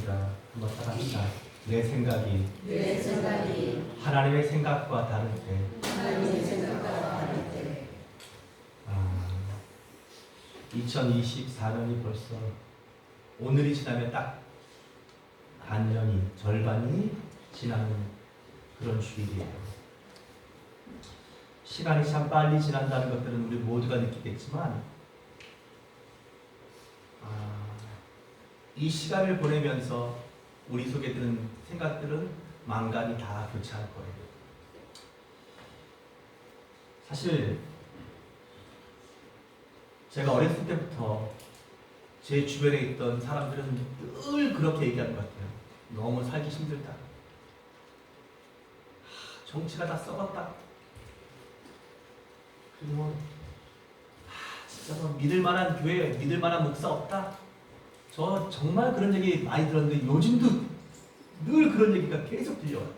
시작. 한번 따라합시다. 내 생각이 하나님의 하나님의 생각과 다를 때 생각과 다를 때 2024년이 벌써 오늘이 지나면 딱 반년이 절반이 지나는 그런 주일이에요. 시간이 참 빨리 지난다는 것들은 우리 모두가 느끼겠지만 이 시간을 보내면서 우리 속에 드는 생각들은 만간이 다 교차할 거예요. 사실 제가 어렸을 때부터 제 주변에 있던 사람들은 늘 그렇게 얘기하는 것 같아요. 너무 살기 힘들다. 정치가 다 썩었다. 그리고 진짜 믿을 만한 교회, 믿을 만한 목사 없다. 저 정말 그런 얘기 많이 들었는데 요즘도 늘 그런 얘기가 계속 들려와요.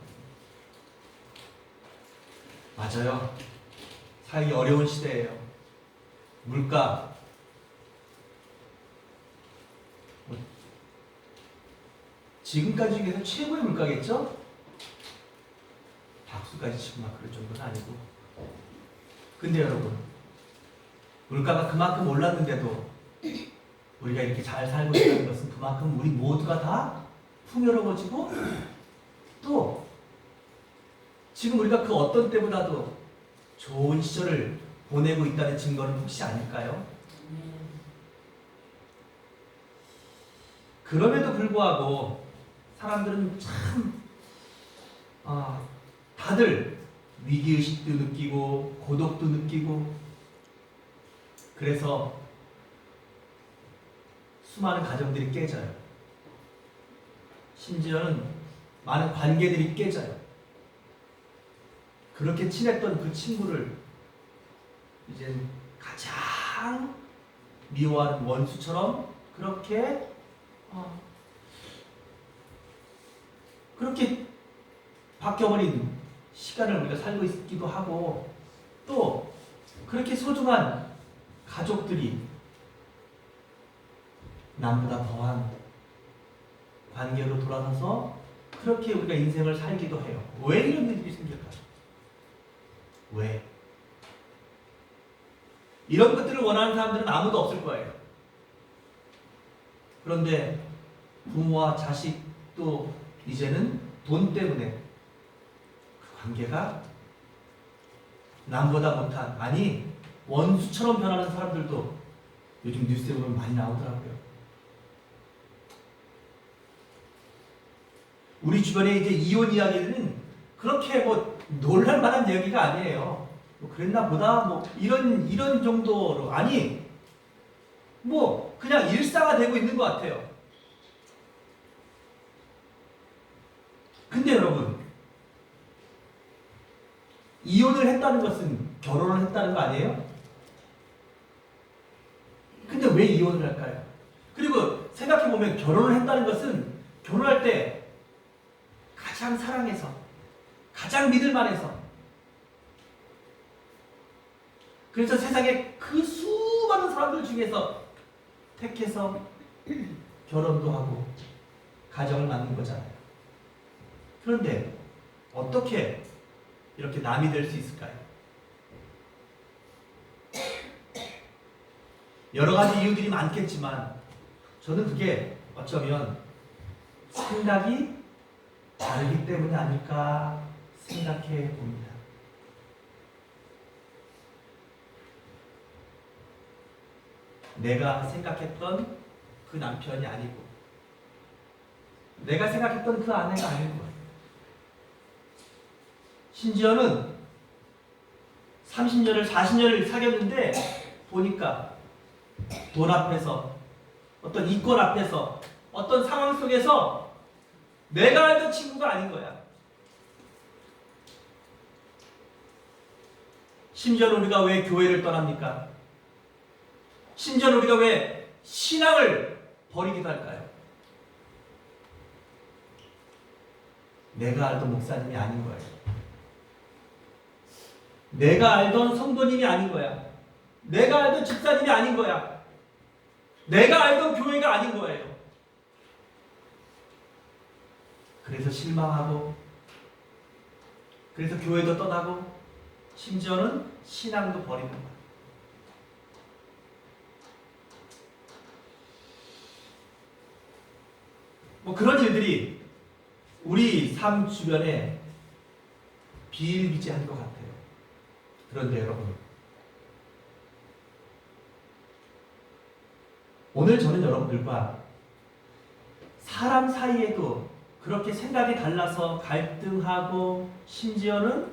맞아요. 살기 어려운 시대예요. 물가 지금까지 중에서 최고의 물가겠죠? 박수까지 치고 막 그럴 정도는 아니고. 근데 여러분, 물가가 그만큼 올랐는데도 우리가 이렇게 잘 살고 있다는 것은 그만큼 우리 모두가 다 풍요로워지고 또 지금 우리가 그 어떤 때보다도 좋은 시절을 보내고 있다는 증거는 혹시 아닐까요? 그럼에도 불구하고 사람들은 참 다들 위기의식도 느끼고 고독도 느끼고 그래서 수많은 가정들이 깨져요. 심지어는 많은 관계들이 깨져요. 그렇게 친했던 그 친구를 이제 가장 미워하는 원수처럼 그렇게 바뀌어버린 시간을 우리가 살고 있기도 하고 또 그렇게 소중한 가족들이 남보다 더한 관계로 돌아서서 그렇게 우리가 인생을 살기도 해요. 왜 이런 일이 생길까요? 왜? 이런 것들을 원하는 사람들은 아무도 없을 거예요. 그런데 부모와 자식도 이제는 돈 때문에 그 관계가 남보다 못한, 아니 원수처럼 변하는 사람들도 요즘 뉴스에 보면 많이 나오더라고요. 우리 주변에 이제 이혼 이야기는 그렇게 놀랄 만한 이야기가 아니에요. 그랬나 보다 이런 정도로, 아니 그냥 일상화되고 있는 것 같아요. 근데 여러분, 이혼을 했다는 것은 결혼을 했다는 거 아니에요? 근데 왜 이혼을 할까요? 그리고 생각해보면 결혼을 했다는 것은 결혼할 때 가장 사랑해서, 가장 믿을 만해서, 그래서 세상에 그 수많은 사람들 중에서 택해서 결혼도 하고 가정을 만든 거잖아요. 그런데 어떻게 이렇게 남이 될 수 있을까요? 여러 가지 이유들이 많겠지만 저는 그게 어쩌면 생각이 다르기 때문이 아닐까 생각해 봅니다. 내가 생각했던 그 남편이 아니고 내가 생각했던 그 아내가 아니고 심지어는 30년을 40년을 사귀었는데 보니까 돈 앞에서 어떤 이권 앞에서 어떤 상황 속에서 내가 알던 친구가 아닌 거야. 심지어는 우리가 왜 교회를 떠납니까? 심지어는 우리가 왜 신앙을 버리기도 할까요? 내가 알던 목사님이 아닌 거예요. 내가 알던 성도님이 아닌 거야. 내가 알던 집사님이 아닌 거야. 내가 알던 교회가 아닌 거예요. 그래서 실망하고, 그래서 교회도 떠나고, 심지어는 신앙도 버리는 거예요. 뭐 그런 일들이 우리 삶 주변에 비일비재한 것 같아요. 그런데 여러분, 오늘 저는 여러분들과 사람 사이에도 그렇게 생각이 달라서 갈등하고 심지어는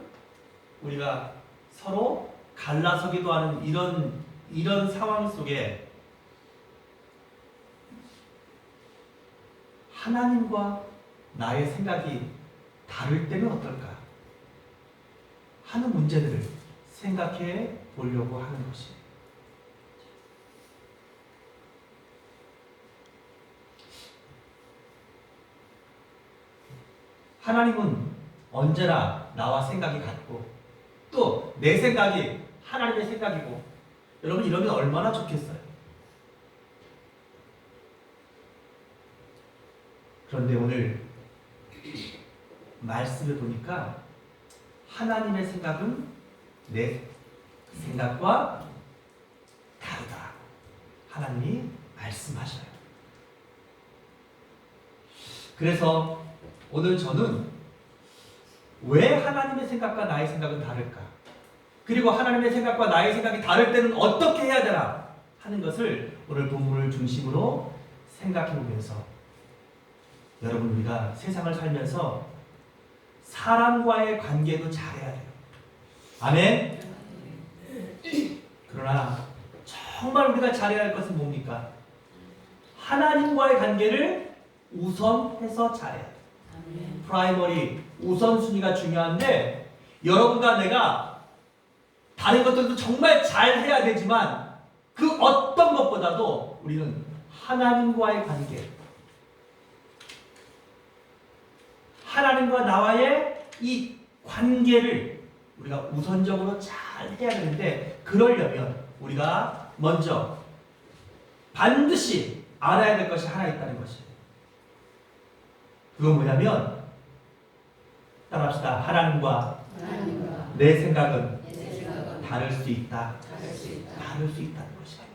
우리가 서로 갈라서기도 하는 이런 상황 속에 하나님과 나의 생각이 다를 때는 어떨까 하는 문제들을 생각해 보려고 하는 것이에요. 하나님은 언제나 나와 생각이 같고 또 내 생각이 하나님의 생각이고, 여러분 이러면 얼마나 좋겠어요. 그런데 오늘 말씀을 보니까 하나님의 생각은 내 생각과 다르다. 하나님이 말씀하셔요. 그래서 오늘 저는 왜 하나님의 생각과 나의 생각은 다를까? 그리고 하나님의 생각과 나의 생각이 다를 때는 어떻게 해야 되나? 하는 것을 오늘 본문을 중심으로 생각해 보면서, 여러분 우리가 세상을 살면서 사람과의 관계도 잘해야 돼요. 아멘? 그러나 정말 우리가 잘해야 할 것은 뭡니까? 하나님과의 관계를 우선해서 잘해야 돼요. 프라이머리, 우선순위가 중요한데, 여러분과 내가 다른 것들도 정말 잘해야 되지만 그 어떤 것보다도 우리는 하나님과의 관계, 하나님과 나와의 이 관계를 우리가 우선적으로 잘 해야 되는데, 그러려면 우리가 먼저 반드시 알아야 될 것이 하나 있다는 것이에요. 그건 뭐냐면, 따라합시다. 하나님과 내 생각은 다를 수 있다. 다를 수 있다는 것이에요.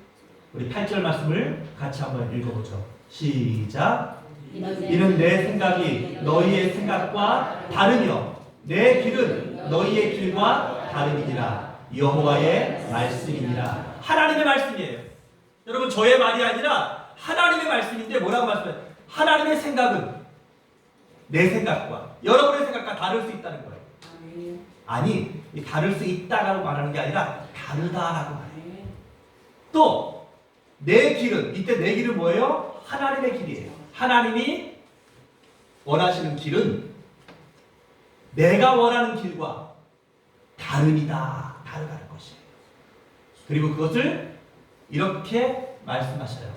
우리 8절 말씀을 같이 한번 읽어보죠. 시작. 이는 내 생각이 너희의 생각과 다르며 내 길은 너희의 길과 다름이니라. 여호와의 말씀이니라. 하나님의 말씀이에요. 여러분 저의 말이 아니라 하나님의 말씀인데, 뭐라고 말씀해요? 하나님의 생각은 내 생각과 여러분의 생각과 다를 수 있다는 거예요. 아니, 다를 수 있다라고 말하는 게 아니라 다르다라고 말해요. 또 내 길은, 이때 내 길은 뭐예요? 하나님의 길이에요. 하나님이 원하시는 길은 내가 원하는 길과 다릅니다. 다르다는 것이에요. 그리고 그것을 이렇게 말씀하셔요.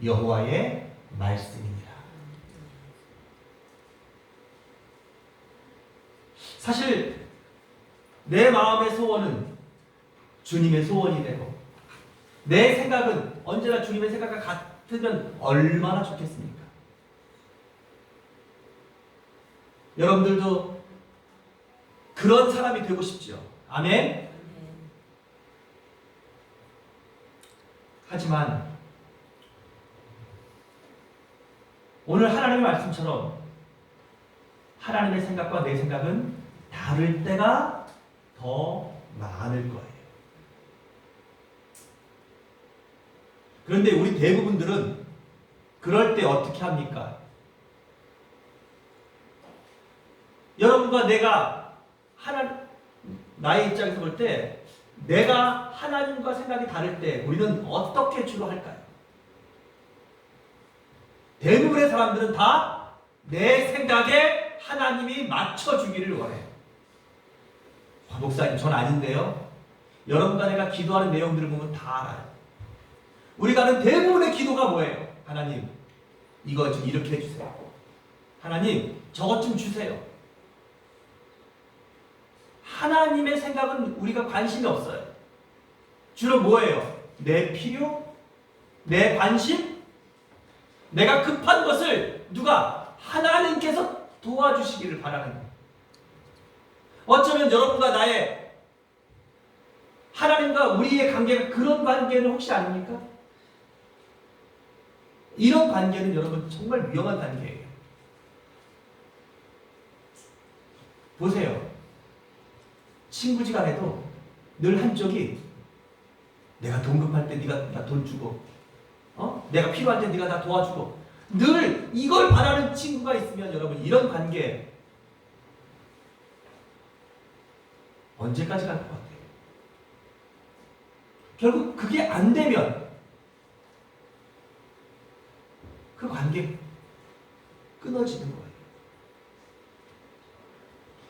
여호와의 말씀입니다. 사실 내 마음의 소원은 주님의 소원이 되고, 내 생각은 언제나 주님의 생각과 같으면 얼마나 좋겠습니까? 여러분들도 그런 사람이 되고 싶죠. 아멘? 하지만 오늘 하나님의 말씀처럼 하나님의 생각과 내 생각은 다를 때가 더 많을 거예요. 그런데 우리 대부분들은 그럴 때 어떻게 합니까? 여러분과 내가 나의 입장에서 볼 때 내가 하나님과 생각이 다를 때 우리는 어떻게 주로 할까요? 대부분의 사람들은 다 내 생각에 하나님이 맞춰주기를 원해요. 목사님, 전 아닌데요. 여러분과 내가 기도하는 내용들을 보면 다 알아요. 우리가 하는 대부분의 기도가 뭐예요? 하나님, 이거 좀 이렇게 해주세요. 하나님, 저것 좀 주세요. 하나님의 생각은 우리가 관심이 없어요. 주로 뭐예요? 내 필요? 내 관심? 내가 급한 것을 누가? 하나님께서 도와주시기를 바라는 거예요. 어쩌면 여러분과 나의 하나님과 우리의 관계가 그런 관계는 혹시 아닙니까? 이런 관계는 여러분 정말 위험한 관계예요. 보세요. 친구지간에도 늘 한쪽이 내가 돈 급할 때 네가 나 돈 주고, 내가 필요할 때 네가 나 도와주고, 늘 이걸 바라는 친구가 있으면 여러분 이런 관계 언제까지 갈 것 같아요? 결국 그게 안 되면 그 관계 끊어지는 거예요.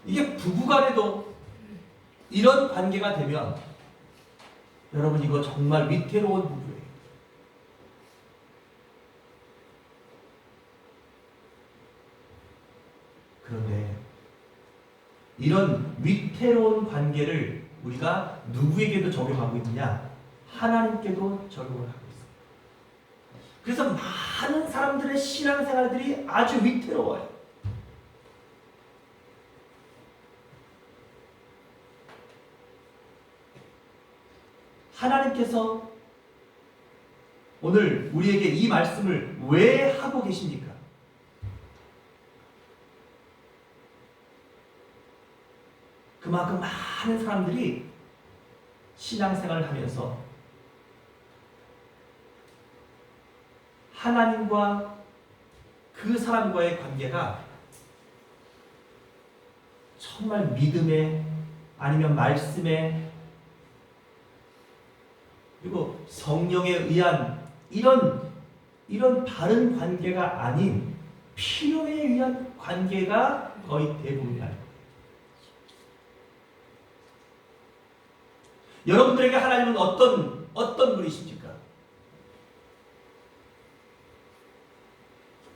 이게 부부간에도 이런 관계가 되면 여러분 이거 정말 위태로운 부부예요. 그런데 이런 위태로운 관계를 우리가 누구에게도 적용하고 있느냐? 하나님께도 적용을 하고 있습니다. 그래서 많은 사람들의 신앙생활들이 아주 위태로워요. 하나님께서 오늘 우리에게 이 말씀을 왜 하고 계십니까? 그만큼 많은 사람들이 신앙생활을 하면서 하나님과 그 사람과의 관계가 정말 믿음에 아니면 말씀에 그리고 성령에 의한 이런 바른 관계가 아닌 필요에 의한 관계가 거의 대부분이라는 거예요. 여러분들에게 하나님은 어떤 분이십니까?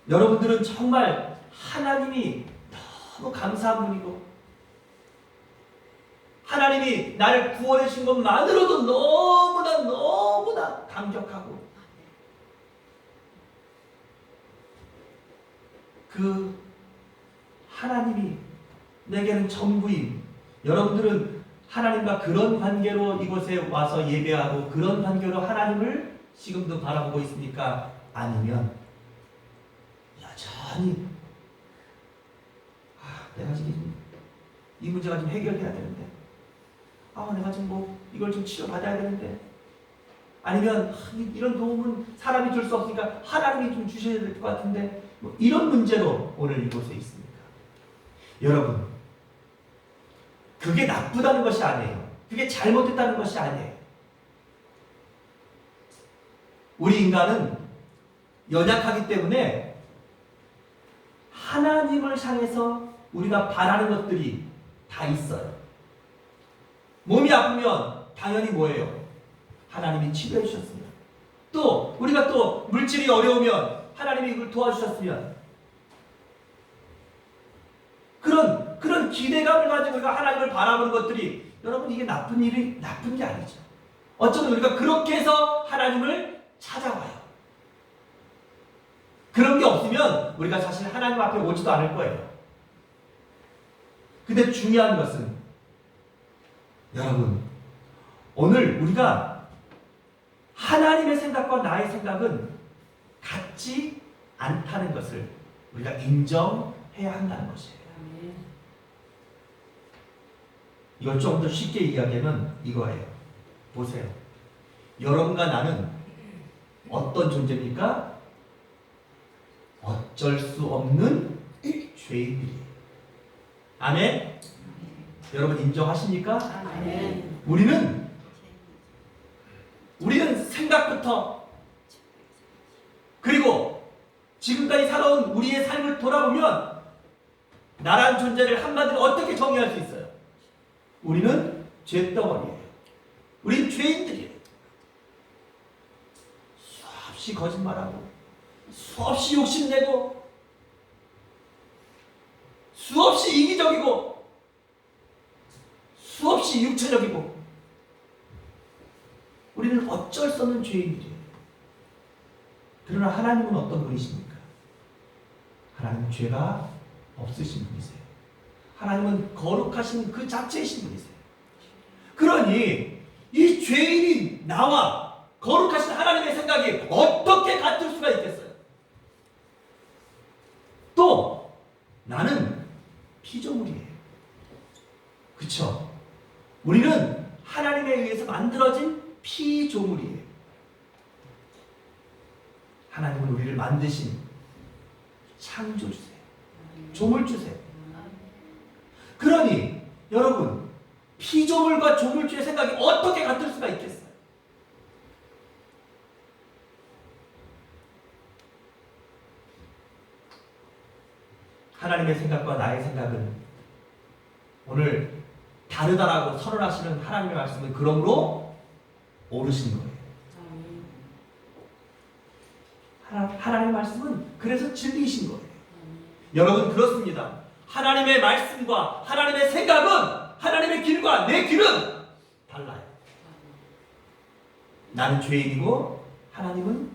여러분들은 정말 하나님이 너무 감사한 분이고 하나님이 나를 구원해 주신 것만으로도 너무나 감격하고 그 하나님이 내게는 전부인 여러분들은 하나님과 그런 관계로 이곳에 와서 예배하고 그런 관계로 하나님을 지금도 바라보고 있습니까? 아니면 여전히 내가 지금 이 문제가 좀 해결돼야 되는데 내가 지금 이걸 좀 치료받아야 되는데 아니면 이런 도움은 사람이 줄 수 없으니까 하나님이 좀 주셔야 될 것 같은데 이런 문제로 오늘 이곳에 있습니까? 여러분 그게 나쁘다는 것이 아니에요. 그게 잘못됐다는 것이 아니에요. 우리 인간은 연약하기 때문에 하나님을 향해서 우리가 바라는 것들이 다 있어요. 몸이 아프면 당연히 뭐예요? 하나님이 치료해 주셨으면 또 우리가 또 물질이 어려우면 하나님이 이걸 도와주셨으면 그런 기대감을 가지고 우리가 하나님을 바라보는 것들이 여러분 이게 나쁜 게 아니죠. 어쩌면 우리가 그렇게 해서 하나님을 찾아와요. 그런 게 없으면 우리가 사실 하나님 앞에 오지도 않을 거예요. 근데 중요한 것은 여러분 오늘 우리가 하나님의 생각과 나의 생각은 같지 않다는 것을 우리가 인정해야 한다는 것이에요. 이걸 좀 더 쉽게 이야기하면 이거예요. 보세요. 여러분과 나는 어떤 존재입니까? 어쩔 수 없는 죄인들이에요. 아멘? 여러분 인정하십니까? 아멘. 우리는 생각부터 그리고 지금까지 살아온 우리의 삶을 돌아보면 나란 존재를 한마디로 어떻게 정의할 수 있어요? 우리는 죄덩어리예요. 우린 죄인들이에요. 수없이 거짓말하고 수없이 욕심내고 수없이 이기적이고 수없이 육체적이고 우리는 어쩔 수 없는 죄인들이에요. 그러나 하나님은 어떤 분이십니까? 하나님은 죄가 없으신 분이세요. 하나님은 거룩하신 그 자체이신 분이세요. 그러니 이 죄인인 나와 거룩하신 하나님의 생각이 어떻게 같을 수가 있겠어요? 또 나는 피조물이에요. 그쵸? 우리는 하나님에 의해서 만들어진 피조물이에요. 하나님은 우리를 만드신 창조주세요. 조물주세요. 그러니 여러분, 피조물과 조물주의 생각이 어떻게 같을 수가 있겠어요? 하나님의 생각과 나의 생각은 오늘 다르다라고 선언하시는 하나님의 말씀은 그러므로 옳으신 거예요. 하나님의 말씀은 그래서 진리이신 거예요. 여러분, 그렇습니다. 하나님의 말씀과 하나님의 생각은, 하나님의 길과 내 길은 달라요. 나는 죄인이고 하나님은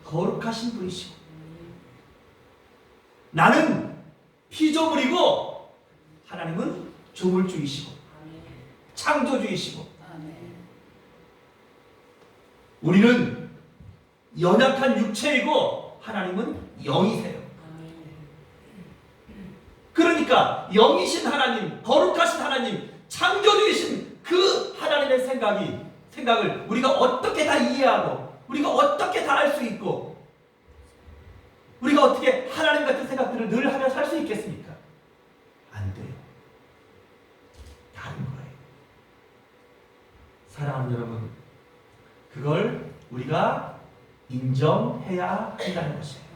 거룩하신 분이시고, 나는 피조물이고 하나님은 조물주이시고 창조주이시고, 우리는 연약한 육체이고 하나님은 영이세요. 그러니까 영이신 하나님, 거룩하신 하나님, 창조주이신 그 하나님의 생각을 우리가 어떻게 다 이해하고, 우리가 어떻게 다 알 수 있고, 우리가 어떻게 하나님 같은 생각들을 늘 하며 살 수 있겠습니까? 안 돼요. 다른 거예요. 사랑하는 여러분, 그걸 우리가 인정해야 한다는 것이에요.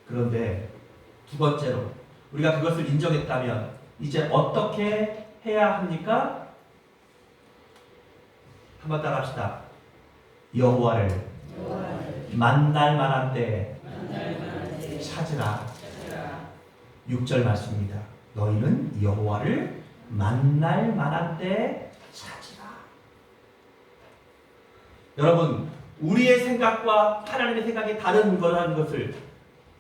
그런데 두 번째로, 우리가 그것을 인정했다면 이제 어떻게 해야 합니까? 한번 따라 합시다. 여호와를 만날 만한 때 찾으라. 6절 말씀입니다. 너희는 여호와를 만날 만한 때 찾으라. 여러분, 우리의 생각과 하나님의 생각이 다른 거라는 것을,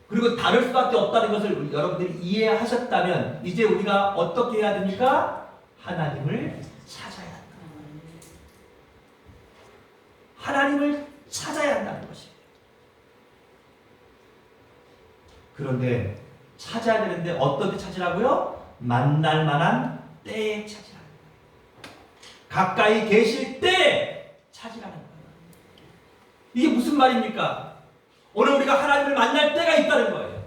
그리고 다를 수밖에 없다는 것을 여러분들이 이해하셨다면 이제 우리가 어떻게 해야 됩니까? 하나님을 찾아야 한다. 하나님을 찾아야 한다는 것입니다. 그런데 찾아야 되는데 어떤 때 찾으라고요? 만날 만한 때에 찾으라는 거예요. 가까이 계실 때 찾으라는 거예요. 이게 무슨 말입니까? 오늘 우리가 하나님을 만날 때가 있다는 거예요.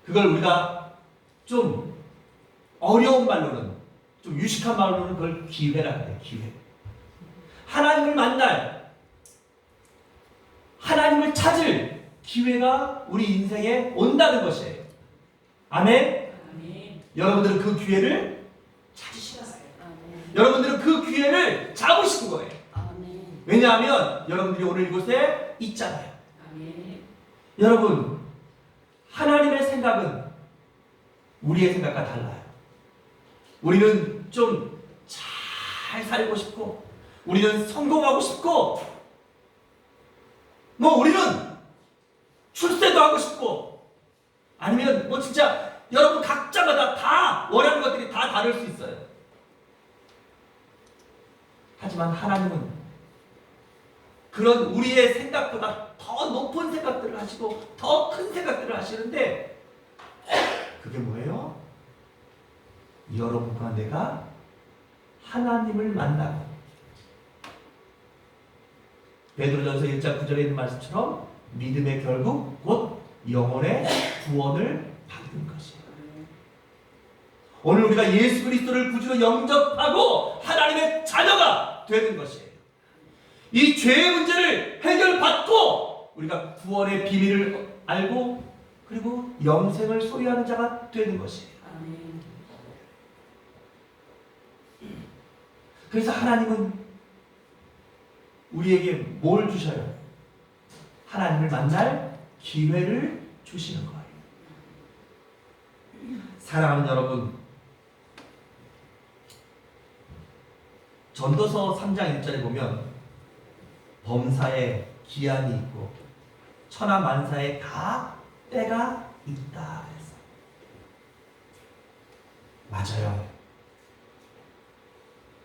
그걸 우리가 좀 어려운 말로는, 좀 유식한 말로는 그걸 기회라 그래요. 기회. 하나님을 만날, 하나님을 찾을 기회가 우리 인생에 온다는 것이에요. 아멘? 아멘. 여러분들은 그 기회를 찾으시겠어요. 여러분들은 그 기회를 잡으신 거예요. 아멘. 왜냐하면 여러분들이 오늘 이곳에 있잖아요. 아멘. 여러분, 하나님의 생각은 우리의 생각과 달라요. 우리는 좀 잘 살고 싶고, 우리는 성공하고 싶고, 우리는 출세도 하고 싶고, 아니면 진짜 여러분 각자마다 다 원하는 것들이 다 다를 수 있어요. 하지만 하나님은 그런 우리의 생각보다 더 높은 생각들을 하시고 더 큰 생각들을 하시는데, 그게 뭐예요? 여러분과 내가 하나님을 만나고, 베드로전서 1장 9절에 있는 말씀처럼 믿음의 결국 곧 영혼의 구원을 받는 것이에요. 오늘 우리가 예수 그리스도를 구주로 영접하고 하나님의 자녀가 되는 것이에요. 이 죄의 문제를 해결받고 우리가 구원의 비밀을 알고, 그리고 영생을 소유하는 자가 되는 것이에요. 그래서 하나님은 우리에게 뭘 주셔요? 하나님을 만날 기회를 주시는 거예요. 사랑하는 여러분, 전도서 3장 1절에 보면 범사에 기한이 있고 천하만사에 다 때가 있다 그랬어요. 맞아요.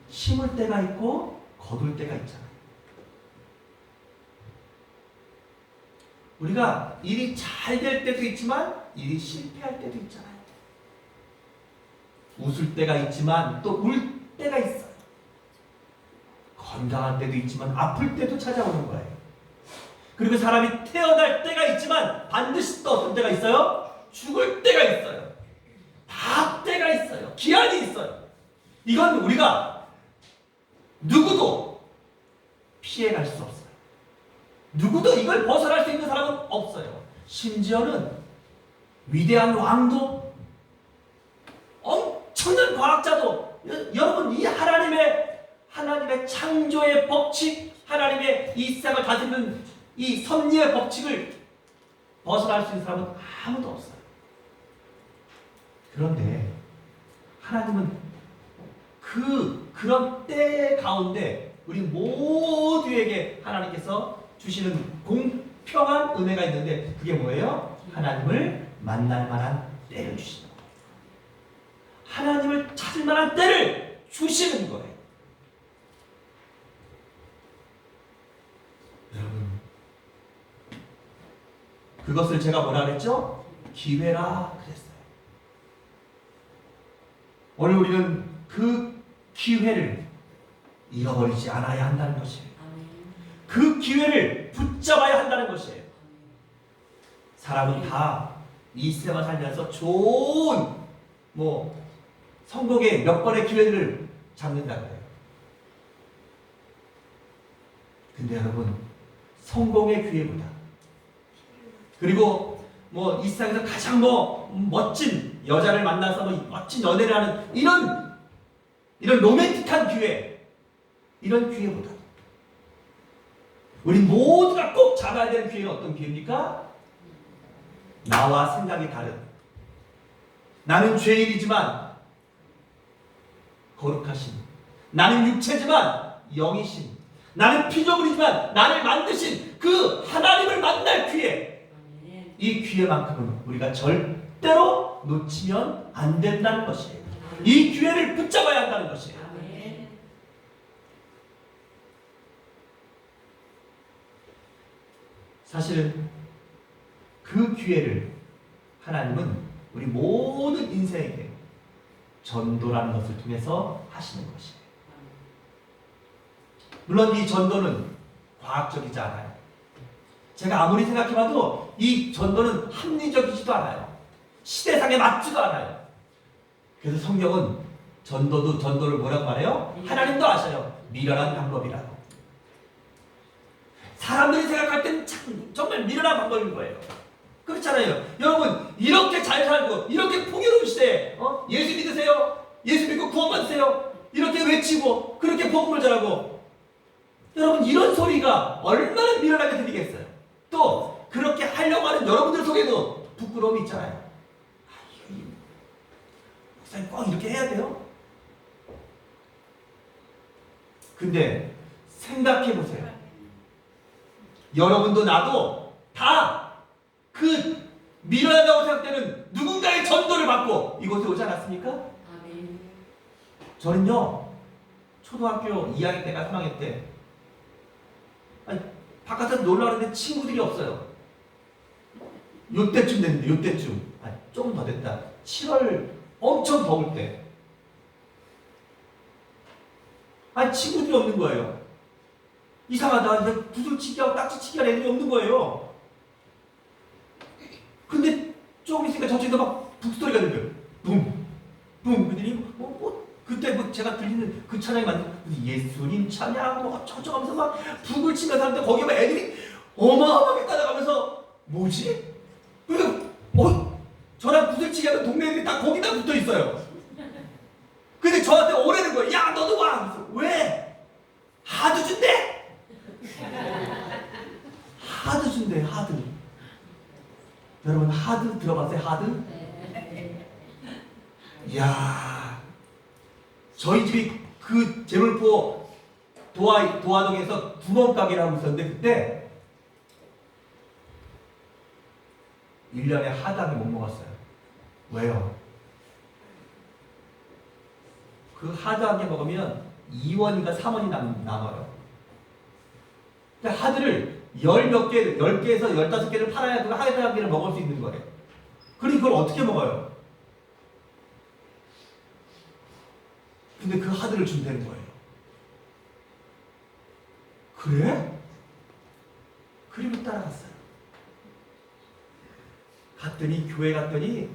심을 때가 있고 거둘 때가 있잖아요. 우리가 일이 잘 될 때도 있지만 일이 실패할 때도 있잖아요. 웃을 때가 있지만 또 울 때가 있어요. 건강한 때도 있지만 아플 때도 찾아오는 거예요. 그리고 사람이 태어날 때가 있지만 반드시 또 어떤 때가 있어요? 죽을 때가 있어요. 다 때가 있어요. 기한이 있어요. 이건 우리가 누구도 피해갈 수 없어요. 누구도 이걸 벗어날 수 있는 사람은 없어요. 심지어는 위대한 왕도 엄청난 과학자도 여러분 이 하나님의 창조의 법칙, 하나님의 이 세상을 다스리는 이 섭리의 법칙을 벗어날 수 있는 사람은 아무도 없어요. 그런데 하나님은 그런 때 가운데 우리 모두에게 하나님께서 주시는 공평한 은혜가 있는데 그게 뭐예요? 하나님을 만날 만한 때를 주시는 거예요. 하나님을 찾을 만한 때를 주시는 거예요. 여러분, 그것을 제가 뭐라 그랬죠? 기회라 그랬어요. 오늘 우리는 그 기회를 잃어버리지 않아야 한다는 것이에요. 그 기회를 붙잡아야 한다는 것이에요. 사람은 다 이 세상을 살면서 좋은 성공의 몇 번의 기회를 잡는다고 해요. 근데 여러분, 성공의 기회보다 그리고 이 세상에서 가장 멋진 여자를 만나서 멋진 연애를 하는 이런 로맨틱한 기회, 이런 기회보다 우리 모두가 꼭 잡아야 되는 기회는 어떤 기회입니까? 나와 생각이 다른, 나는 죄인이지만 거룩하신, 나는 육체지만 영이신, 나는 피조물이지만 나를 만드신 그 하나님을 만날 기회, 이 기회만큼은 우리가 절대로 놓치면 안 된다는 것이에요. 이 기회를 붙잡아야 한다는 것이에요. 사실은 그 기회를 하나님은 우리 모든 인생에게 전도라는 것을 통해서 하시는 것이에요. 물론 이 전도는 과학적이지 않아요. 제가 아무리 생각해봐도 이 전도는 합리적이지도 않아요. 시대상에 맞지도 않아요. 그래서 성경은 전도를 뭐라고 말해요? 하나님도 아셔요. 미련한 방법이라고. 사람들이 생각할 때는 정말 미련한 방법인 거예요. 그렇잖아요. 여러분, 이렇게 잘 살고 이렇게 풍요로운 시대에 예수 믿으세요. 예수 믿고 구원 받으세요. 이렇게 외치고 그렇게 복음을 전하고, 여러분 이런 소리가 얼마나 미련하게 들리겠어요. 또 그렇게 하려고 하는 여러분들 속에도 부끄러움이 있잖아요. 목사님 꼭 이렇게 해야 돼요? 근데 생각해 보세요. 여러분도 나도 다 그 미련하다고 생각되는 누군가의 전도를 받고 이곳에 오지 않았습니까? 아멘. 저는요, 초등학교 2학년 때가 3학년 때 바깥에서 놀러 가는데 친구들이 없어요. 요때쯤 됐는데, 요때쯤. 조금 더 됐다. 7월 엄청 더울 때. 친구들이 없는 거예요. 이상하다. 이제 구슬치기하고 딱지치기 하는 애들이 없는 거예요. 근데 조금 있으니까 저쪽에서 막 북소리가 들려요. 붐, 붐. 그들이 그때 제가 들리는 그 찬양이 맞는 예수님 찬양 어쩌고 하면서 막 북을 치면서 하는데 거기에 막 애들이 어마어마하게 따라가면서 뭐지? 그리고 저랑 구슬치기 하는 동네 애들이 다 거기다 붙어 있어요. 근데 저한테 오래는 거예요. 야 너도 와. 그래서 왜? 하드 준대. 하드 준대. 하드. 여러분 하드 들어봤어요? 하드? 이야, 저희 집이 그 제물포 도화동에서 구멍가게를 하고 있었는데 그때 1년에 하당에 못 먹었어요. 왜요? 그 하드 한 개 먹으면 2원인가 3원이 남아요. 그러니까 하드를 10개에서 15개를 팔아야 그 하드 한 개를 먹을 수 있는 거예요. 그럼 이걸 어떻게 먹어요? 근데 그 하드를 준다는 거예요. 그래? 그리고 따라갔어요. 교회 갔더니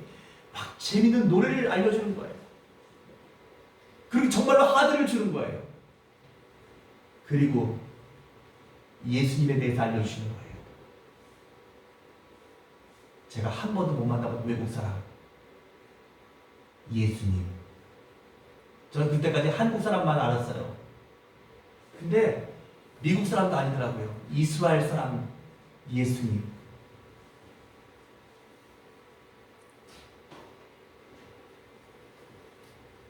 막 재밌는 노래를 알려주는 거예요. 그리고 정말로 하드를 주는 거예요. 그리고 예수님에 대해서 알려주시는 거예요. 제가 한 번도 못 만나본 외국 사람. 예수님. 저는 그때까지 한국 사람만 알았어요. 근데 미국 사람도 아니더라고요. 이스라엘 사람 예수님.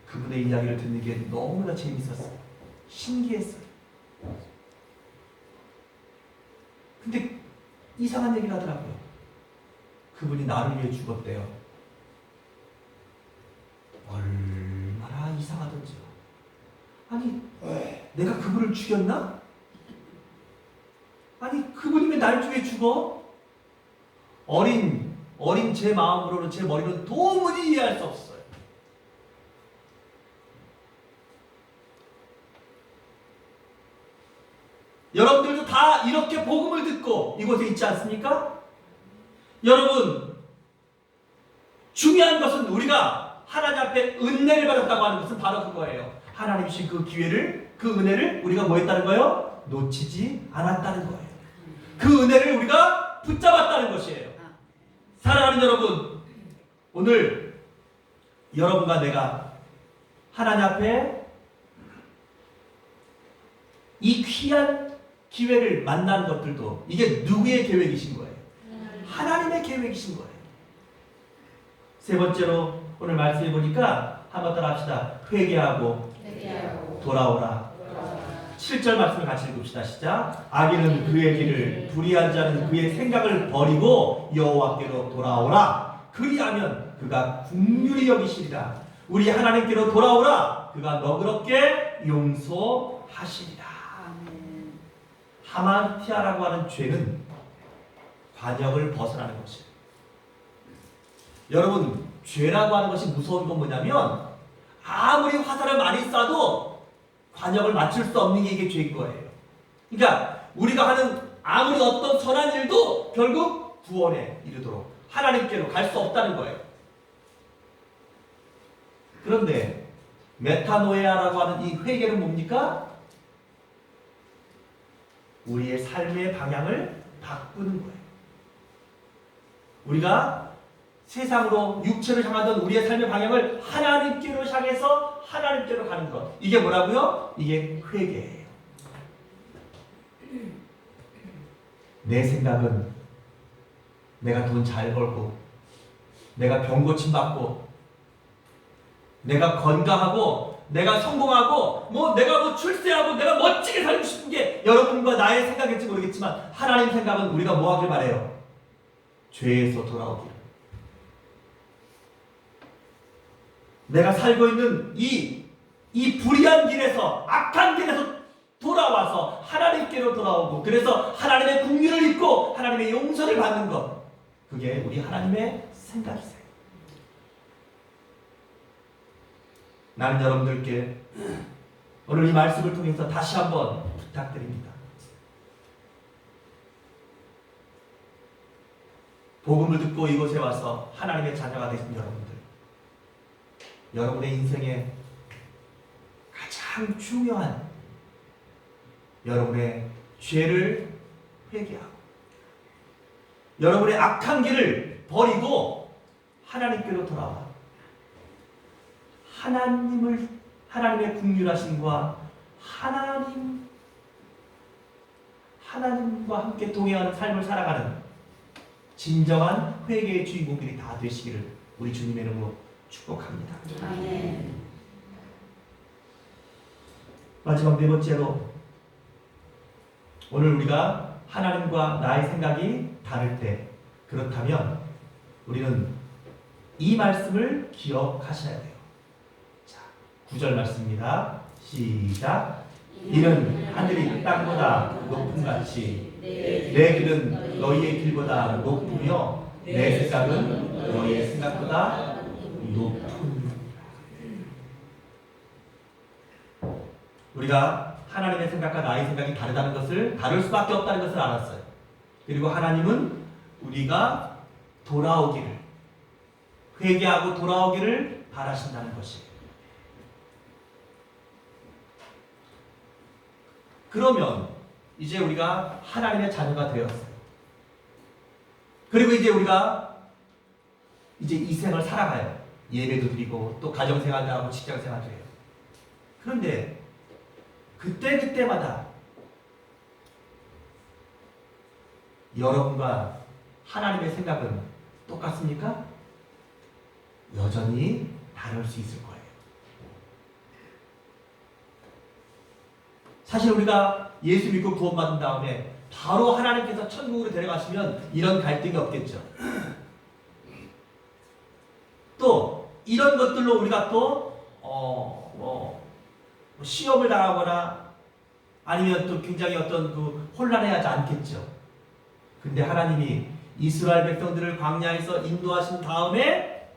그분의 이야기를 듣는 게 너무나 재밌었어요. 신기했어요. 근데 이상한 얘기를 하더라고요. 그분이 나를 위해 죽었대요. 얼마나 이상하던지요. 아니, 내가 그분을 죽였나? 아니, 그분이 왜 날 위해 죽어? 어린 제 마음으로는, 제 머리로는 도무지 이해할 수 없어요. 여러분들도 다 이렇게 복음을 듣고 이곳에 있지 않습니까? 여러분, 중요한 것은 우리가 하나님 앞에 은혜를 받았다고 하는 것은 바로 그거예요. 하나님 주신 그 기회를, 그 은혜를 우리가 뭐 했다는 거예요? 놓치지 않았다는 거예요. 그 은혜를 우리가 붙잡았다는 것이에요. 사랑하는 여러분, 오늘 여러분과 내가 하나님 앞에 이 귀한 기회를 만나는 것들도 이게 누구의 계획이신 거예요? 하나님의 계획이신 거예요. 세 번째로 오늘 말씀해 보니까 한번 따라 합시다. 회개하고 돌아오라. 7절 말씀을 같이 읽읍시다. 시작. 악인은 그의 길을, 불의한 자는 그의 생각을 버리고 여호와께로 돌아오라. 그리하면 그가 긍휼히 여기시리라. 우리 하나님께로 돌아오라. 그가 너그럽게 용서하시리라. 하마티아라고 하는 죄는 관역을 벗어나는 것이에요. 여러분, 죄라고 하는 것이 무서운 건 뭐냐면 아무리 화살을 많이 쏴도 관역을 맞출 수 없는 게 이게 죄인 거예요. 그러니까 우리가 하는 아무리 어떤 선한 일도 결국 구원에 이르도록 하나님께로 갈 수 없다는 거예요. 그런데 메타노에아라고 하는 이 회개는 뭡니까? 우리의 삶의 방향을 바꾸는 거예요. 우리가 세상으로 육체를 향하던 우리의 삶의 방향을 하나님께로 향해서 하나님께로 가는 것. 이게 뭐라고요? 이게 회개예요. 내 생각은 내가 돈 잘 벌고 내가 병 고침 받고 내가 건강하고 내가 성공하고 내가 출세하고 내가 멋지게 살고 싶은 게 여러분과 나의 생각일지 모르겠지만 하나님 생각은 우리가 뭐 하길 바래요? 죄에서 돌아오기를. 내가 살고 있는 이 불의한 길에서, 악한 길에서 돌아와서 하나님께로 돌아오고, 그래서 하나님의 긍휼을 입고 하나님의 용서를 받는 것, 그게 우리 하나님의 생각이세요. 나는 여러분들께 오늘 이 말씀을 통해서 다시 한번 부탁드립니다. 복음을 듣고 이곳에 와서 하나님의 자녀가 되신 여러분들, 여러분의 인생에 가장 중요한 여러분의 죄를 회개하고 여러분의 악한 길을 버리고 하나님께로 돌아와 하나님의 긍휼하심과 하나님과 함께 동행하는 삶을 살아가는 진정한 회개의 주인공들이 다 되시기를 우리 주님의 이름으로 축복합니다. 아멘. 마지막 네 번째로 오늘 우리가 하나님과 나의 생각이 다를 때, 그렇다면 우리는 이 말씀을 기억하셔야 돼요. 자, 9절 말씀입니다. 시작. 이는 하늘이 땅보다 높음같이 내 길은 너희의 길보다 높으며 내 생각은 너희의 생각보다 높음. 우리가 하나님의 생각과 나의 생각이 다르다는 것을, 다를 수밖에 없다는 것을 알았어요. 그리고 하나님은 우리가 돌아오기를, 회개하고 돌아오기를 바라신다는 것이에요. 그러면 이제 우리가 하나님의 자녀가 되었어요. 그리고 이제 우리가 이제 이 생을 살아가요. 예배도 드리고 또 가정생활도 하고 직장생활도 해요. 그런데 그때마다 여러분과 하나님의 생각은 똑같습니까? 여전히 다를 수 있을 거예요. 사실 우리가 예수 믿고 구원받은 다음에 바로 하나님께서 천국으로 데려가시면 이런 갈등이 없겠죠. 또 이런 것들로 우리가 또 시험을 당하거나 아니면 또 굉장히 어떤 그 혼란해하지 않겠죠. 근데 하나님이 이스라엘 백성들을 광야에서 인도하신 다음에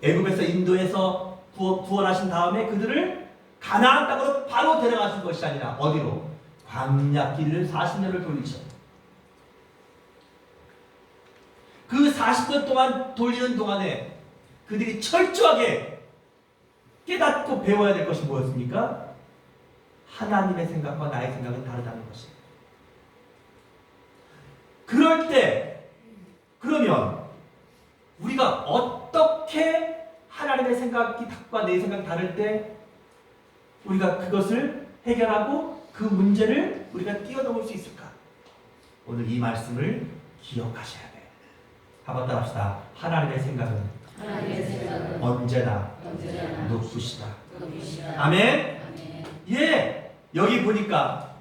애굽에서 인도해서 구원하신 다음에 그들을 가나안 땅으로 바로 데려가신 것이 아니라 어디로? 광야길을 40년을 돌리죠. 그 40년 동안 돌리는 동안에 그들이 철저하게 깨닫고 배워야 될 것이 뭐였습니까? 하나님의 생각과 나의 생각은 다르다는 것이에요. 그럴 때, 그러면 우리가 어떻게 하나님의 생각과 내 생각이 다를 때 우리가 그것을 해결하고 그 문제를 우리가 뛰어넘을 수 있을까? 오늘 이 말씀을 기억하셔야 돼요. 한번 따라합시다. 하나님의 생각은 언제나 높으시다. 아멘? 예, 여기 보니까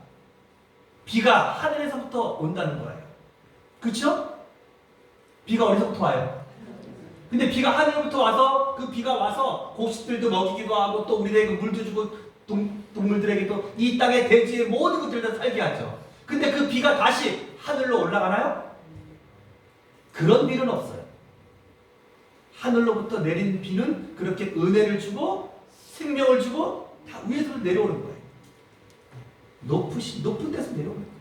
비가 하늘에서부터 온다는 거예요. 그렇죠? 비가 어디서부터 와요? 근데 비가 하늘로부터 와서 그 비가 와서 곡식들도 먹이기도 하고 또 우리에게 물도 주고 동물들에게 또 이 땅의 대지의 모든 것들을 다 살게 하죠. 근데 그 비가 다시 하늘로 올라가나요? 그런 비는 없어요. 하늘로부터 내린 비는 그렇게 은혜를 주고 생명을 주고 다 위에서 내려오는 거예요. 높은 데서 내려오는 거예요.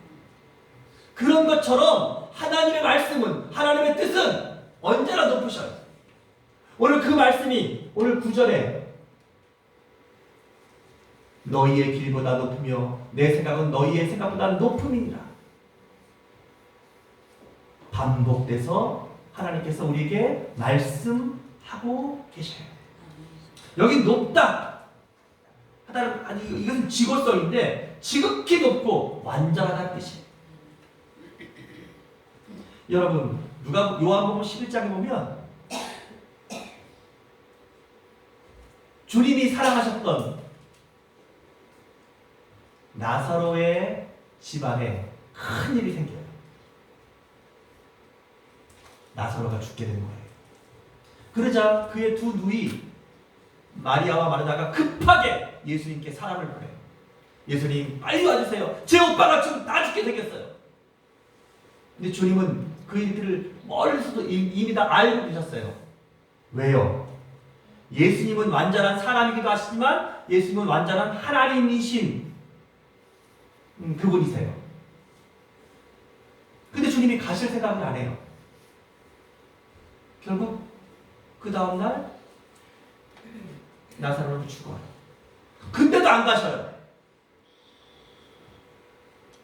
그런 것처럼 하나님의 말씀은, 하나님의 뜻은 언제나 높으셔요. 오늘 그 말씀이 오늘 9절에 너희의 길보다 높으며 내 생각은 너희의 생각보다 높음이니라. 반복돼서 하나님께서 우리에게 말씀하고 계셔요. 여기 높다 하다는, 아니 이것은 지고성인데 지극히 높고 완전하다는 뜻이에요. 여러분, 요한복음 11장에 보면 주님이 사랑하셨던 나사로의 집안에 큰 일이 생겨요. 나사로가 죽게 되는 거예요. 그러자 그의 두 누이 마리아와 마르다가 급하게 예수님께 사람을 보내요. 예수님 빨리 와주세요. 제 오빠가 지금 다 죽게 생겼어요. 근데 주님은 그 일들을 멀리서도 이미 다 알고 계셨어요. 왜요? 예수님은 완전한 사람이기도 하시지만 예수님은 완전한 하나님이신 그분이세요. 근데 주님이 가실 생각을 안 해요. 결국 그 다음날 나사로는 죽어요. 근데도 안 가셔요.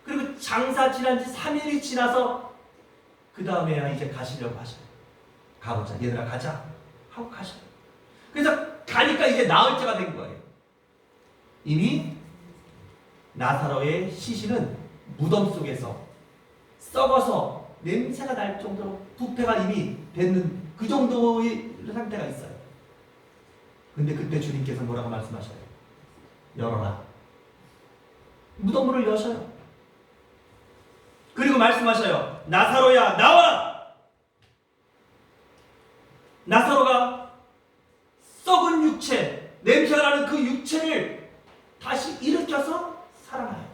그리고 장사 지난 지 3일이 지나서 그 다음에야 이제 가시려고 하셔요. 가보자. 얘들아 가자. 하고 가셔요. 그래서 가니까 이제 나흘 때가 된 거예요. 이미 나사로의 시신은 무덤 속에서 썩어서 냄새가 날 정도로 부패가 이미 됐는 그 정도의 상태가 있어요. 근데 그때 주님께서 뭐라고 말씀하셔요? 열어라. 무덤문을 여셔요. 그리고 말씀하셔요. 나사로야 나와라. 나사로가 썩은 육체, 냄새가 나는 그 육체를 다시 일으켜서 살아나요.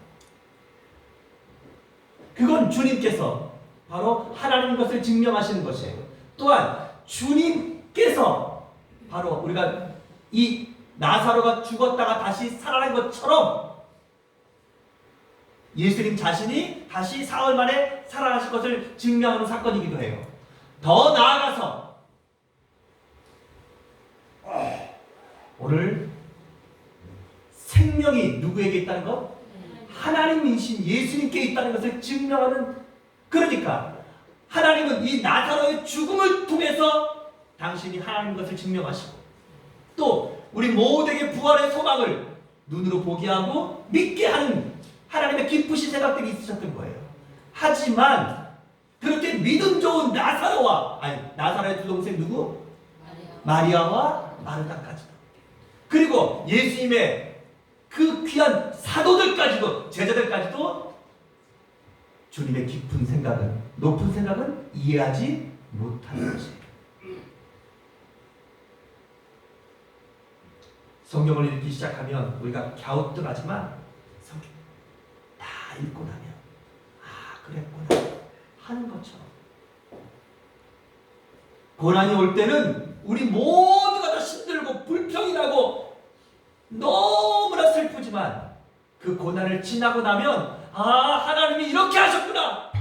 그건 주님께서 바로 하나님인 것을 증명하시는 것이에요. 또한 주님께서 바로 우리가 이 나사로가 죽었다가 다시 살아난 것처럼 예수님 자신이 다시 사흘 만에 살아나실 것을 증명하는 사건이기도 해요. 더 나아가서 오늘 생명이 누구에게 있다는 것? 하나님이신 예수님께 있다는 것을 증명하는, 그러니까 하나님은 이 나사로의 죽음을 통해서 당신이 하나님인 것을 증명하시고 또 우리 모두에게 부활의 소망을 눈으로 보게 하고 믿게 하는 하나님의 기쁘신 생각들이 있으셨던 거예요. 하지만 그렇게 믿음 좋은 나사로의 두 동생 누구? 마리아와 마르다까지도, 그리고 예수님의 그 귀한 사도들까지도, 제자들까지도 주님의 깊은 생각은, 높은 생각은 이해하지 못하는 것이에요. 성경을 읽기 시작하면 우리가 갸우뚱하지만 성경 다 읽고 나면 그랬구나 하는 것처럼, 고난이 올 때는 우리 모두가 다 힘들고 불평이 나고 너무나 슬프지만 그 고난을 지나고 나면 하나님이 이렇게 하셨구나,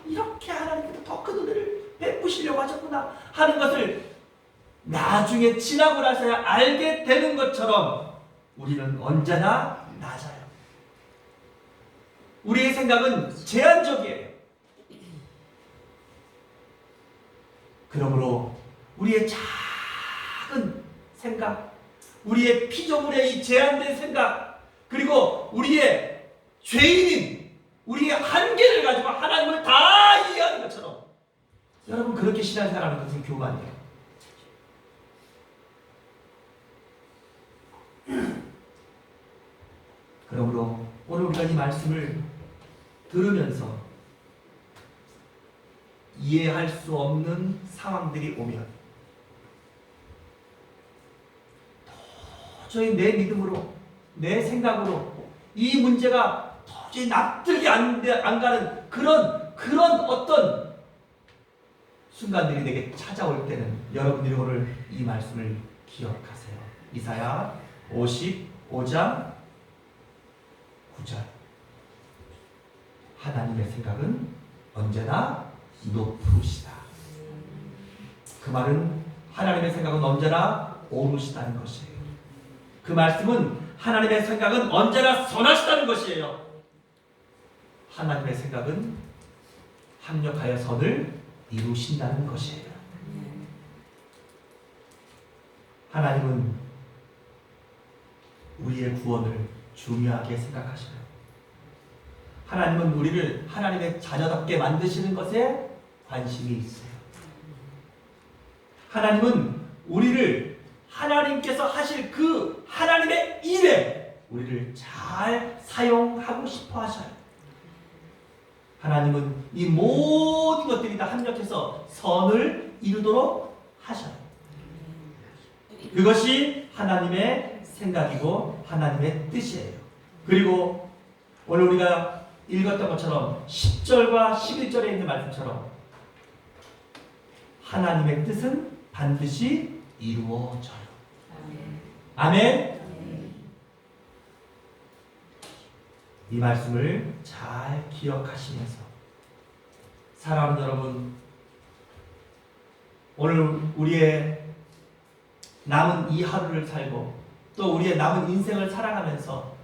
이렇게 하나님께서 더 큰 은혜를 베푸시려고 하셨구나 하는 것을 나중에 지나고 나서야 알게 되는 것처럼 우리는 언제나 낮아요. 우리의 생각은 제한적이에요. 그러므로 우리의 작은 생각, 우리의 피조물의 이 제한된 생각, 그리고 우리의 죄인인 우리의 한계를 가지고 하나님을 다 이해하는 것처럼, 여러분 그렇게 신앙생활하는 것은 교만이에요. 그러므로 오늘 우리가 이 말씀을 들으면서 이해할 수 없는 상황들이 오면 도저히 내 믿음으로, 내 생각으로 이 문제가 도저히 납득이 안 가는 그런 어떤 순간들이 내게 찾아올 때는 여러분들이 오늘 이 말씀을 기억하세요. 이사야 55장 9절. 하나님의 생각은 언제나 높으시다. 그 말은 하나님의 생각은 언제나 오르시다는 것이에요. 그 말씀은 하나님의 생각은 언제나 선하시다는 것이에요. 하나님의 생각은 합력하여 선을 이루신다는 것이에요. 하나님은 우리의 구원을 중요하게 생각하셔요. 하나님은 우리를 하나님의 자녀답게 만드시는 것에 관심이 있어요. 하나님은 우리를 하나님께서 하실 그 하나님의 일에 우리를 잘 사용하고 싶어 하셔요. 하나님은 이 모든 것들이 다 합력해서 선을 이루도록 하셔요. 그것이 하나님의 생각이고 하나님의 뜻이에요. 그리고 오늘 우리가 읽었던 것처럼 10절과 11절에 있는 말씀처럼 하나님의 뜻은 반드시 이루어져요. 아멘. 이 말씀을 잘 기억하시면서 사랑하는 여러분, 오늘 우리의 남은 이 하루를 살고 또 우리의 남은 인생을 살아가면서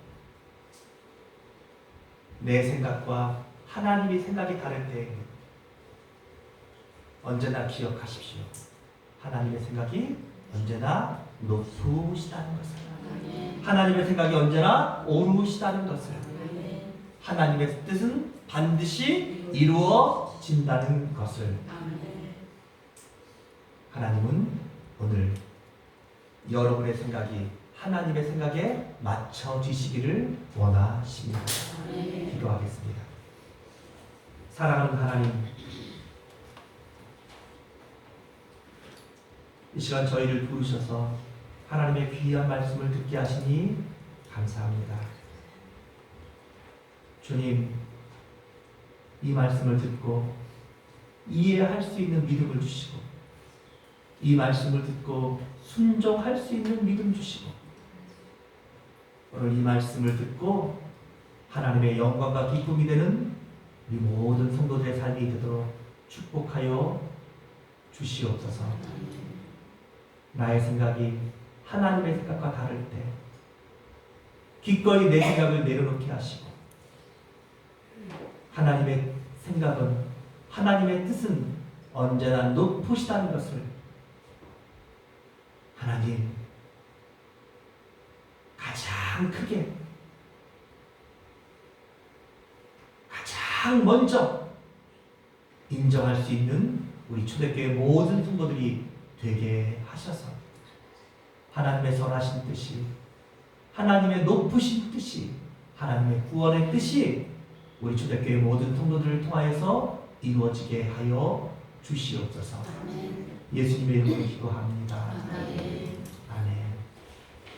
내 생각과 하나님의 생각이 다를 때 언제나 기억하십시오. 하나님의 생각이 언제나 높으시다는 것을, 하나님의 생각이 언제나 오르시다는 것을, 하나님의 뜻은 반드시 이루어진다는 것을. 하나님은 오늘 여러분의 생각이 하나님의 생각에 맞춰지시기를 원하십니다. 기도하겠습니다. 사랑하는 하나님, 이 시간 저희를 부르셔서 하나님의 귀한 말씀을 듣게 하시니 감사합니다. 주님, 이 말씀을 듣고 이해할 수 있는 믿음을 주시고, 이 말씀을 듣고 순종할 수 있는 믿음 주시고, 오늘 이 말씀을 듣고 하나님의 영광과 기쁨이 되는 우리 모든 성도들의 삶이 되도록 축복하여 주시옵소서. 나의 생각이 하나님의 생각과 다를 때 기꺼이 내 생각을 내려놓게 하시고, 하나님의 생각은, 하나님의 뜻은 언제나 높으시다는 것을 하나님 가장 크게, 가장 먼저 인정할 수 있는 우리 초대교회 모든 성도들이 되게 하셔서 하나님의 선하신 뜻이, 하나님의 높으신 뜻이, 하나님의 구원의 뜻이 우리 초대교회 모든 성도들을 통하여서 이루어지게 하여 주시옵소서. 예수님의 이름으로 기도합니다.